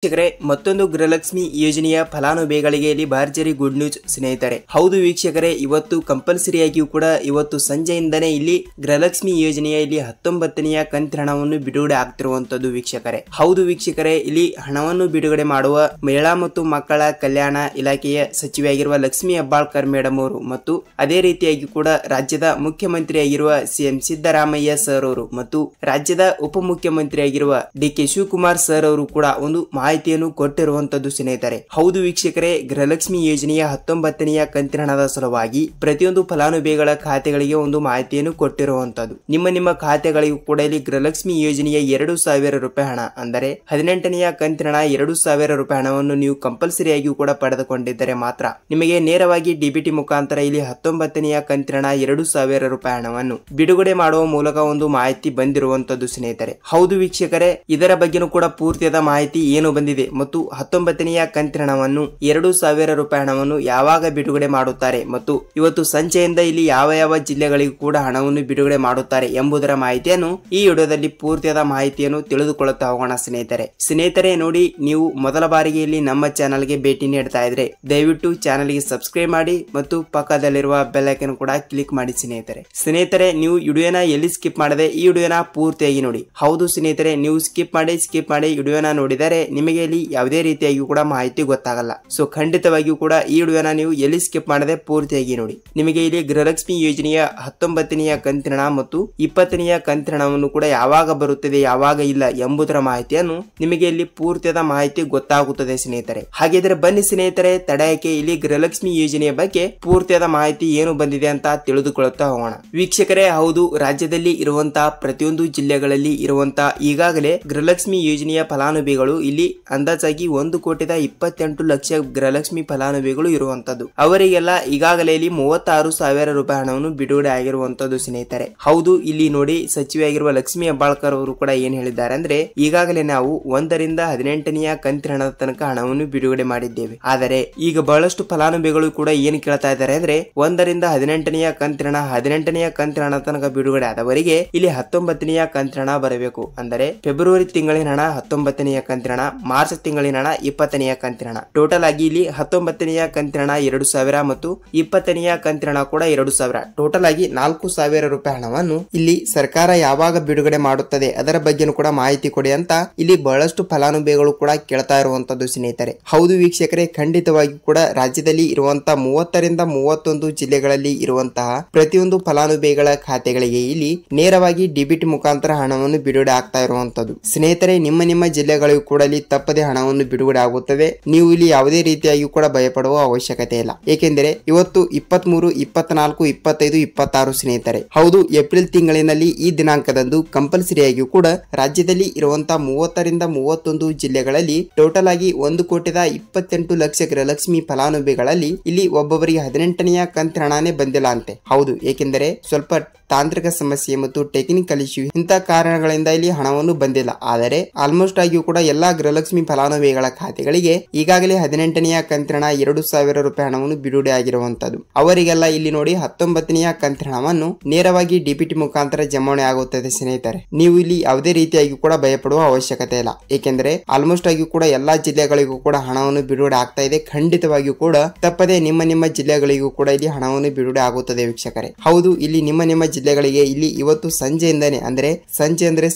ವೀಕ್ಷಕರೇ, ಮತ್ತೊಂದು ಗೃಹಲಕ್ಷ್ಮಿ ಯೋಜನೆಯ ಫಲಾನುಭವಿಗಳಿಗೆ ಇಲ್ಲಿ ಭರ್ಜರಿ ಗುಡ್ ನ್ಯೂಸ್ ಸ್ನೇಹಿತರೆ. ಹೌದು ವೀಕ್ಷಕರೇ, ಇವತ್ತು ಕಂಪಲ್ಸರಿಯಾಗಿಯೂ ಕೂಡ ಇವತ್ತು ಸಂಜೆಯಿಂದನೇ ಇಲ್ಲಿ ಗೃಹಲಕ್ಷ್ಮಿ ಯೋಜನೆಯ ಇಲ್ಲಿ 19ನೆಯ ಕಂತಿನ ಹಣವನ್ನು ಬಿಡುಗಡೆ ಆಗ್ತಿರುವಂತದ್ದು ವೀಕ್ಷಕರೇ. ಹೌದು ವೀಕ್ಷಕರೇ, ಇಲ್ಲಿ ಹಣವನ್ನು ಬಿಡುಗಡೆ ಮಾಡುವ ಮಹಿಳಾ ಮತ್ತು ಮಕ್ಕಳ ಕಲ್ಯಾಣ ಇಲಾಖೆಯ ಸಚಿವೆಯಾಗಿರುವ ಲಕ್ಷ್ಮಿ ಹೆಬ್ಬಾಳ್ಕರ್ ಮೇಡಮ್ ಅವರು ಮತ್ತು ಅದೇ ರೀತಿಯಾಗಿ ಕೂಡ ರಾಜ್ಯದ ಮುಖ್ಯಮಂತ್ರಿಯಾಗಿರುವ ಸಿಎಂ ಸಿದ್ದರಾಮಯ್ಯ ಸರ್ ಅವರು ಮತ್ತು ರಾಜ್ಯದ ಉಪಮುಖ್ಯಮಂತ್ರಿಯಾಗಿರುವ ಡಿ.ಕೆ. ಶಿವಕುಮಾರ್ ಸರ್ ಅವರು ಕೂಡ ಒಂದು ಮಾಹಿತಿಯನ್ನು ಕೊಟ್ಟಿರುವಂತದ್ದು ಸ್ನೇಹಿತರೆ. ಹೌದು ವೀಕ್ಷಕರೇ, ಗೃಹಲಕ್ಷ್ಮಿ ಯೋಜನೆಯ 19ನೆಯ ಕಂತಿನ ಹಣದ ಸಲುವಾಗಿ ಪ್ರತಿಯೊಂದು ಫಲಾನುಭವಿಗಳ ಖಾತೆಗಳಿಗೆ ಒಂದು ಮಾಹಿತಿಯನ್ನು ಕೊಟ್ಟಿರುವಂತದ್ದು. ನಿಮ್ಮ ಖಾತೆಗಳಿಗೂ ಕೂಡ ಇಲ್ಲಿ ಗೃಹಲಕ್ಷ್ಮಿ ಯೋಜನೆಯ 2,000 ರೂಪಾಯಿ ಹಣ ಅಂದರೆ 18ನೆಯ ಕಂತಿನ ಹಣ 2,000 ರೂಪಾಯಿ ಹಣವನ್ನು ನೀವು ಕಂಪಲ್ಸರಿಯಾಗಿಯೂ ಕೂಡ ಪಡೆದುಕೊಂಡಿದ್ದರೆ ಮಾತ್ರ ನಿಮಗೆ ನೇರವಾಗಿ ಡಿಬಿಟಿ ಮುಖಾಂತರ ಇಲ್ಲಿ 19ನೆಯ ಕಂತಿನ ಹಣ 2,000 ರೂಪಾಯಿ ಹಣವನ್ನು ಬಿಡುಗಡೆ ಮಾಡುವ ಮೂಲಕ ಒಂದು ಮಾಹಿತಿ ಬಂದಿರುವಂತದ್ದು ಸ್ನೇಹಿತರೆ. ಹೌದು ವೀಕ್ಷಕರೇ, ಇದರ ಬಗ್ಗೆನೂ ಕೂಡ ಪೂರ್ತಿಯಾದ ಮಾಹಿತಿ ಏನು ಬಂದಿದೆ ಮತ್ತು 19ನೆಯ ಕಂತಿನ ಹಣವನ್ನು 2,000 ರೂಪಾಯಿ ಹಣವನ್ನು ಯಾವಾಗ ಬಿಡುಗಡೆ ಮಾಡುತ್ತಾರೆ ಮತ್ತು ಇವತ್ತು ಸಂಜೆಯಿಂದ ಇಲ್ಲಿ ಯಾವ ಜಿಲ್ಲೆಗಳಿಗೂ ಕೂಡ ಹಣವನ್ನು ಬಿಡುಗಡೆ ಮಾಡುತ್ತಾರೆ ಎಂಬುದರ ಮಾಹಿತಿಯನ್ನು ಈ ವಿಡಿಯೋದಲ್ಲಿ ಪೂರ್ತಿಯಾದ ಮಾಹಿತಿಯನ್ನು ತಿಳಿದುಕೊಳ್ಳುತ್ತಾ ಹೋಗೋಣ ಸ್ನೇಹಿತರೆ. ನೋಡಿ, ನೀವು ಮೊದಲ ಬಾರಿಗೆ ಇಲ್ಲಿ ನಮ್ಮ ಚಾನಲ್ಗೆ ಭೇಟಿ ನೀಡ್ತಾ ಇದ್ರೆ ದಯವಿಟ್ಟು ಚಾನಲ್ಗೆ ಸಬ್ಸ್ಕ್ರೈಬ್ ಮಾಡಿ ಮತ್ತು ಪಕ್ಕದಲ್ಲಿರುವ ಬೆಲ್ ಐಕಾನ್ ಕೂಡ ಕ್ಲಿಕ್ ಮಾಡಿ ಸ್ನೇಹಿತರೆ. ನೀವು ವಿಡಿಯೋನ ಎಲ್ಲಿ ಸ್ಕಿಪ್ ಮಾಡದೆ ಈ ವಿಡಿಯೋನ ಪೂರ್ತಿಯಾಗಿ ನೋಡಿ. ಹೌದು ಸ್ನೇಹಿತರೆ, ನೀವು ಸ್ಕಿಪ್ ಮಾಡಿ ವಿಡಿಯೋನ ನೋಡಿದರೆ ನಿಮಗೆ ಇಲ್ಲಿ ಯಾವುದೇ ರೀತಿಯಾಗಿ ಕೂಡ ಮಾಹಿತಿ ಗೊತ್ತಾಗಲ್ಲ. ಸೊ ಖಂಡಿತವಾಗಿಯೂ ಕೂಡ ಈ ವಿಡಿಯೋನ ನೀವು ಎಲ್ಲಿ ಸ್ಕಿಪ್ ಮಾಡದೆ ಪೂರ್ತಿಯಾಗಿ ನೋಡಿ. ನಿಮಗೆ ಇಲ್ಲಿ ಗೃಹಲಕ್ಷ್ಮಿ ಯೋಜನೆಯ 19ನೆಯ ಕಂತಿನ ಹಣ ಮತ್ತು 20ನೆಯ ಕಂತಿನ ಹಣವನ್ನು ಕೂಡ ಯಾವಾಗ ಬರುತ್ತದೆ ಯಾವಾಗ ಇಲ್ಲ ಎಂಬುದರ ಮಾಹಿತಿಯನ್ನು ನಿಮಗೆ ಇಲ್ಲಿ ಪೂರ್ತಿಯಾದ ಮಾಹಿತಿ ಗೊತ್ತಾಗುತ್ತದೆ ಸ್ನೇಹಿತರೆ. ಹಾಗಿದ್ರೆ ಬನ್ನಿ ಸ್ನೇಹಿತರೆ, ತಡೆಯಕ್ಕೆ ಇಲ್ಲಿ ಗೃಹಲಕ್ಷ್ಮಿ ಯೋಜನೆಯ ಬಗ್ಗೆ ಪೂರ್ತಿಯಾದ ಮಾಹಿತಿ ಏನು ಬಂದಿದೆ ಅಂತ ತಿಳಿದುಕೊಳ್ಳುತ್ತಾ ಹೋಗೋಣ. ವೀಕ್ಷಕರೇ, ಹೌದು, ರಾಜ್ಯದಲ್ಲಿ ಇರುವಂತಹ ಪ್ರತಿಯೊಂದು ಜಿಲ್ಲೆಗಳಲ್ಲಿ ಇರುವಂತಹ ಈಗಾಗಲೇ ಗೃಹಲಕ್ಷ್ಮಿ ಯೋಜನೆಯ ಫಲಾನುಭವಿಗಳು ಇಲ್ಲಿ ಅಂದಾಜಾಗಿ 1,28,00,000 ಗೃಹಲಕ್ಷ್ಮಿ ಫಲಾನುಭವಿಗಳು ಇರುವಂತದ್ದು. ಅವರಿಗೆಲ್ಲ ಈಗಾಗಲೇ ಇಲ್ಲಿ 36,000 ರೂಪಾಯಿ ಹಣವನ್ನು ಬಿಡುಗಡೆ ಆಗಿರುವಂತದ್ದು ಸ್ನೇಹಿತರೆ. ಹೌದು, ಇಲ್ಲಿ ನೋಡಿ, ಸಚಿವೆಯಾಗಿರುವ ಲಕ್ಷ್ಮಿ ಹೆಬ್ಬಾಳ್ಕರ್ ಅವರು ಕೂಡ ಏನ್ ಹೇಳಿದ್ದಾರೆ ಅಂದ್ರೆ, ಈಗಾಗಲೇ ನಾವು 1ರಿಂದ 18ನೆಯ ಕಂತಿನ ಹಣದ ತನಕ ಹಣವನ್ನು ಬಿಡುಗಡೆ ಮಾಡಿದ್ದೇವೆ. ಆದರೆ ಈಗ ಬಹಳಷ್ಟು ಫಲಾನುಭವಿಗಳು ಕೂಡ ಏನ್ ಕೇಳ್ತಾ ಇದ್ದಾರೆ ಅಂದ್ರೆ, 1ರಿಂದ 18ನೆಯ ಕಂತಿನ ಹಣ 18ನೆಯ ಕಂತಿನ ಹಣ ತನಕ ಬಿಡುಗಡೆ ಆದವರಿಗೆ ಇಲ್ಲಿ 19ನೆಯ ಕಂತಿನ ಹಣ ಬರಬೇಕು. ಅಂದರೆ ಫೆಬ್ರವರಿ ತಿಂಗಳಿನ ಹಣ 19ನೆಯ ಕಂತಿನ ಹಣ, ಮಾರ್ಚ್ ತಿಂಗಳಿನ ಹಣ 20ನೆಯ ಕಂತಿನ ಹಣ. ಟೋಟಲ್ ಆಗಿ ಇಲ್ಲಿ 19ನೆಯ ಕಂತಿನ ಹಣ 2,000 ಮತ್ತು 20ನೆಯ ಕಂತಿನ ಹಣ ಕೂಡ 2,000. ಟೋಟಲ್ ಆಗಿ 4,000 ರೂಪಾಯಿ ಹಣವನ್ನು ಇಲ್ಲಿ ಸರ್ಕಾರ ಯಾವಾಗ ಬಿಡುಗಡೆ ಮಾಡುತ್ತದೆ ಅದರ ಬಗ್ಗೆನೂ ಕೂಡ ಮಾಹಿತಿ ಕೊಡಿ ಅಂತ ಇಲ್ಲಿ ಬಹಳಷ್ಟು ಫಲಾನುಭವಿಗಳು ಕೂಡ ಕೇಳ್ತಾ ಇರುವಂತದ್ದು ಸ್ನೇಹಿತರೆ. ಹೌದು ವೀಕ್ಷಕರೇ, ಖಂಡಿತವಾಗಿ ಕೂಡ ರಾಜ್ಯದಲ್ಲಿ ಇರುವಂತಹ 30ರಿಂದ 31 ಜಿಲ್ಲೆಗಳಲ್ಲಿ ಇರುವಂತಹ ಪ್ರತಿಯೊಂದು ಫಲಾನುಭವಿಗಳ ಖಾತೆಗಳಿಗೆ ಇಲ್ಲಿ ನೇರವಾಗಿ ಡಿಬಿಟಿ ಮುಖಾಂತರ ಹಣವನ್ನು ಬಿಡುಗಡೆ ಆಗ್ತಾ ಇರುವಂತದ್ದು ಸ್ನೇಹಿತರೆ. ನಿಮ್ಮ ಜಿಲ್ಲೆಗಳಿಗೂ ಕೂಡ ಇಲ್ಲಿ ತಪ್ಪದೆ ಹಣವನ್ನು ಬಿಡುಗಡೆ ಆಗುತ್ತದೆ. ನೀವು ಇಲ್ಲಿ ಯಾವುದೇ ರೀತಿಯಾಗಿ ಕೂಡ ಭಯಪಡುವ ಅವಶ್ಯಕತೆ ಇಲ್ಲ. ಏಕೆಂದರೆ ಇವತ್ತು 23, 24, 25, 26 ಸ್ನೇಹಿತರೆ. ಹೌದು, ಏಪ್ರಿಲ್ ತಿಂಗಳಿನಲ್ಲಿ ಈ ದಿನಾಂಕದಂದು ಕಂಪಲ್ಸರಿಯಾಗಿಯೂ ಕೂಡ ರಾಜ್ಯದಲ್ಲಿ ಇರುವಂತಹ 30ರಿಂದ 31 ಜಿಲ್ಲೆಗಳಲ್ಲಿ ಟೋಟಲ್ ಆಗಿ 1,28,00,000 ಗೃಹಲಕ್ಷ್ಮಿ ಫಲಾನುಭವಿಗಳಲ್ಲಿ ಇಲ್ಲಿ ಒಬ್ಬೊಬ್ಬರಿಗೆ 18ನೆಯ ಕಂತಿನ ಹಣನೇ ಬಂದಿಲ್ಲ ಅಂತೆ. ಹೌದು, ಏಕೆಂದರೆ ಸ್ವಲ್ಪ ತಾಂತ್ರಿಕ ಸಮಸ್ಯೆ ಮತ್ತು ಟೆಕ್ನಿಕಲ್ ಇಶ್ಯೂ ಇಂತಹ ಕಾರಣಗಳಿಂದ ಇಲ್ಲಿ ಹಣವನ್ನು ಬಂದಿಲ್ಲ. ಆದರೆ ಆಲ್ಮೋಸ್ಟ್ ಆಗಿಯೂ ಕೂಡ ಎಲ್ಲಾ ಗೃಹಲಕ್ಷ್ಮಿ ಫಲಾನುಭವಿಗಳ ಖಾತೆಗಳಿಗೆ ಈಗಾಗಲೇ 18ನೆಯ ಕಂತಿನ ಹಣ 2,000 ರೂಪಾಯಿ ಹಣವನ್ನು ಬಿಡುಗಡೆ ಆಗಿರುವಂತದ್ದು. ಅವರಿಗೆಲ್ಲ ಇಲ್ಲಿ ನೋಡಿ 19ನೆಯ ಕಂತಿನ ಹಣವನ್ನು ನೇರವಾಗಿ ಡಿಬಿಟಿ ಮುಖಾಂತರ ಜಮಾವಣೆ ಆಗುತ್ತದೆ ಸ್ನೇಹಿತರೆ. ನೀವು ಇಲ್ಲಿ ಯಾವುದೇ ರೀತಿಯಾಗಿ ಕೂಡ ಭಯಪಡುವ ಅವಶ್ಯಕತೆ ಇಲ್ಲ. ಏಕೆಂದರೆ ಆಲ್ಮೋಸ್ಟ್ ಆಗಿಯೂ ಕೂಡ ಎಲ್ಲಾ ಜಿಲ್ಲೆಗಳಿಗೂ ಕೂಡ ಹಣವನ್ನು ಬಿಡುಗಡೆ ಆಗ್ತಾ ಇದೆ. ಖಂಡಿತವಾಗಿಯೂ ಕೂಡ ತಪ್ಪದೆ ನಿಮ್ಮ ಜಿಲ್ಲೆಗಳಿಗೂ ಕೂಡ ಇಲ್ಲಿ ಹಣವನ್ನು ಬಿಡುಗಡೆ ಆಗುತ್ತದೆ ವೀಕ್ಷಕರೇ. ಹೌದು, ಇಲ್ಲಿ ನಿಮ್ಮ ಜಿಲ್ಲೆಗಳಿಗೆ ಇಲ್ಲಿ ಇವತ್ತು ಸಂಜೆಯಿಂದನೇ ಅಂದ್ರೆ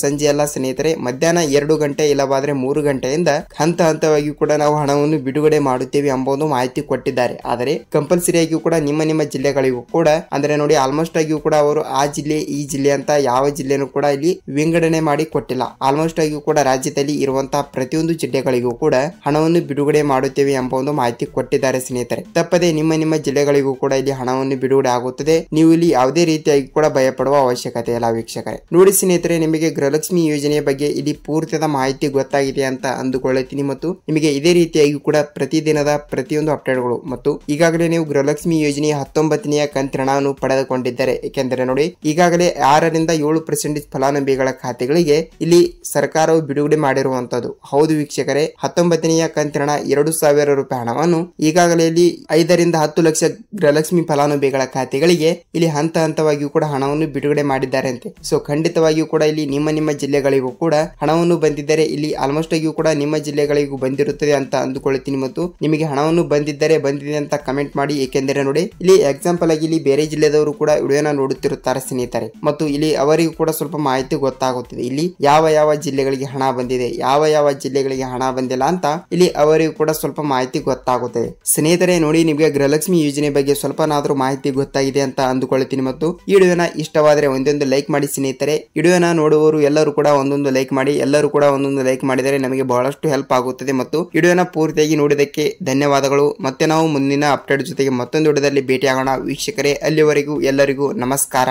ಸಂಜೆ ಅಲ್ಲ ಸ್ನೇಹಿತರೆ, ಮಧ್ಯಾಹ್ನ 2 ಗಂಟೆ ಇಲ್ಲವಾದ್ರೆ 3 ಗಂಟೆಯಿಂದ ಹಂತವಾಗಿ ಕೂಡ ನಾವು ಹಣವನ್ನು ಬಿಡುಗಡೆ ಮಾಡುತ್ತೇವೆ ಎಂಬುದು ಮಾಹಿತಿ ಕೊಟ್ಟಿದ್ದಾರೆ. ಆದರೆ ಕಂಪಲ್ಸರಿಯಾಗಿಯೂ ಕೂಡ ನಿಮ್ಮ ಜಿಲ್ಲೆಗಳಿಗೂ ಕೂಡ ಅಂದ್ರೆ ನೋಡಿ, ಆಲ್ಮೋಸ್ಟ್ ಆಗಿಯೂ ಕೂಡ ಅವರು ಆ ಜಿಲ್ಲೆ ಈ ಜಿಲ್ಲೆ ಅಂತ ಯಾವ ಜಿಲ್ಲೆನೂ ಕೂಡ ಇಲ್ಲಿ ವಿಂಗಡಣೆ ಮಾಡಿ ಕೊಟ್ಟಿಲ್ಲ. ಆಲ್ಮೋಸ್ಟ್ ಆಗಿಯೂ ಕೂಡ ರಾಜ್ಯದಲ್ಲಿ ಇರುವಂತಹ ಪ್ರತಿಯೊಂದು ಜಿಲ್ಲೆಗಳಿಗೂ ಕೂಡ ಹಣವನ್ನು ಬಿಡುಗಡೆ ಮಾಡುತ್ತೇವೆ ಎಂಬ ಒಂದು ಮಾಹಿತಿ ಕೊಟ್ಟಿದ್ದಾರೆ ಸ್ನೇಹಿತರೆ. ತಪ್ಪದೆ ನಿಮ್ಮ ಜಿಲ್ಲೆಗಳಿಗೂ ಕೂಡ ಇಲ್ಲಿ ಹಣವನ್ನು ಬಿಡುಗಡೆ ಆಗುತ್ತದೆ. ನೀವು ಇಲ್ಲಿ ಯಾವುದೇ ರೀತಿಯಾಗಿ ಕೂಡ ಭಯಪಡುವ ಅವಶ್ಯಕತೆ ಇಲ್ಲ ವೀಕ್ಷಕರೇ. ನೋಡಿ ಸ್ನೇಹಿತರೆ, ನಿಮಗೆ ಗೃಹಲಕ್ಷ್ಮಿ ಯೋಜನೆಯ ಬಗ್ಗೆ ಇಲ್ಲಿ ಪೂರ್ತಿಯಾದ ಮಾಹಿತಿ ಗೊತ್ತಾಗಿದೆ ಅಂತ ಅಂದುಕೊಳ್ಳುತ್ತೀನಿ ಮತ್ತು ನಿಮಗೆ ಇದೇ ರೀತಿಯಾಗಿ ಕೂಡ ಪ್ರತಿದಿನದ ಪ್ರತಿಯೊಂದು ಅಪ್ಡೇಟ್ಗಳು ಮತ್ತು ಈಗಾಗಲೇ ನೀವು ಗೃಹಲಕ್ಷ್ಮಿ ಯೋಜನೆಯ 19ನೆಯ ಕಂತಿನ ಹಣವನ್ನು ಪಡೆದುಕೊಂಡಿದ್ದಾರೆ. ಏಕೆಂದರೆ ನೋಡಿ, ಈಗಾಗಲೇ 6ರಿಂದ 7% ಫಲಾನುಭವಿಗಳ ಖಾತೆಗಳಿಗೆ ಇಲ್ಲಿ ಸರ್ಕಾರವು ಬಿಡುಗಡೆ ಮಾಡಿರುವಂತದ್ದು. ಹೌದು ವೀಕ್ಷಕರೇ, 19ನೆಯ ಕಂತಿನ ಹಣ 2,000 ರೂಪಾಯಿ ಹಣವನ್ನು ಈಗಾಗಲೇ ಇಲ್ಲಿ 5ರಿಂದ 10 ಲಕ್ಷ ಗೃಹಲಕ್ಷ್ಮಿ ಫಲಾನುಭವಿಗಳ ಖಾತೆಗಳಿಗೆ ಇಲ್ಲಿ ಹಂತವಾಗಿಯೂ ಕೂಡ ಹಣವನ್ನು ಬಿಡುಗಡೆ ಮಾಡಿದ್ದಾರೆ ಅಂತೆ. ಸೊ ಖಂಡಿತವಾಗಿಯೂ ಕೂಡ ಇಲ್ಲಿ ನಿಮ್ಮ ಜಿಲ್ಲೆಗಳಿಗೂ ಕೂಡ ಹಣವನ್ನು ಬಂದಿದ್ದರೆ ಇಲ್ಲಿ ಆಲ್ಮೋಸ್ಟ್ ಆಗಿಯೂ ಕೂಡ ನಿಮ್ಮ ಜಿಲ್ಲೆಗಳಿಗೂ ಬಂದಿರುತ್ತದೆ ಅಂತ ಅಂದುಕೊಳ್ಳುತ್ತೀನಿ ಮತ್ತು ನಿಮಗೆ ಹಣವನ್ನು ಬಂದಿದ್ದರೆ ಬಂದಿದೆ ಅಂತ ಕಮೆಂಟ್ ಮಾಡಿ. ಏಕೆಂದರೆ ನೋಡಿ ಇಲ್ಲಿ ಎಕ್ಸಾಂಪಲ್ ಆಗಿ ಇಲ್ಲಿ ಬೇರೆ ಜಿಲ್ಲೆದವರು ಕೂಡ ವಿಡಿಯೋನ ನೋಡುತ್ತಿರುತ್ತಾರೆ ಸ್ನೇಹಿತರೆ ಮತ್ತು ಇಲ್ಲಿ ಅವರಿಗೂ ಕೂಡ ಸ್ವಲ್ಪ ಮಾಹಿತಿ ಗೊತ್ತಾಗುತ್ತದೆ ಇಲ್ಲಿ ಯಾವ ಜಿಲ್ಲೆಗಳಿಗೆ ಹಣ ಬಂದಿದೆ, ಯಾವ ಜಿಲ್ಲೆಗಳಿಗೆ ಹಣ ಬಂದಿಲ್ಲ ಅಂತ ಇಲ್ಲಿ ಅವರಿಗೂ ಕೂಡ ಸ್ವಲ್ಪ ಮಾಹಿತಿ ಗೊತ್ತಾಗುತ್ತದೆ. ಸ್ನೇಹಿತರೆ ನೋಡಿ ನಿಮಗೆ ಗೃಹಲಕ್ಷ್ಮಿ ಯೋಜನೆ ಬಗ್ಗೆ ಸ್ವಲ್ಪನಾದ್ರೂ ಮಾಹಿತಿ ಗೊತ್ತಾಗಿದೆ ಅಂತ ಅಂದುಕೊಳ್ಳುತ್ತೀನಿ ಮತ್ತು ಈ ವಿಡಿಯೋನ ಇಷ್ಟವಾದರೆ ಒಂದೊಂದು ಲೈಕ್ ಮಾಡಿ ಸ್ನೇಹಿತರೆ. ವಿಡಿಯೋನ ನೋಡುವವರು ಎಲ್ಲರೂ ಕೂಡ ಒಂದೊಂದು ಲೈಕ್ ಮಾಡಿ. ಎಲ್ಲರೂ ಕೂಡ ಒಂದೊಂದು ಲೈಕ್ ಮಾಡಿದರೆ ನಮಗೆ ಬಹಳಷ್ಟು ಹೆಲ್ಪ್ ಆಗುತ್ತದೆ ಮತ್ತು ವಿಡಿಯೋನ ಪೂರ್ತಿಯಾಗಿ ನೋಡಿದ್ದಕ್ಕೆ ಧನ್ಯವಾದಗಳು. ಮತ್ತೆ ನಾವು ಮುಂದಿನ ಅಪ್ಡೇಟ್ ಜೊತೆಗೆ ಮತ್ತೊಂದು ವಿಡಿಯೋದಲ್ಲಿ ಭೇಟಿಯಾಗೋಣ ವೀಕ್ಷಕರೇ. ಅಲ್ಲಿವರೆಗೂ ಎಲ್ಲರಿಗೂ ನಮಸ್ಕಾರ.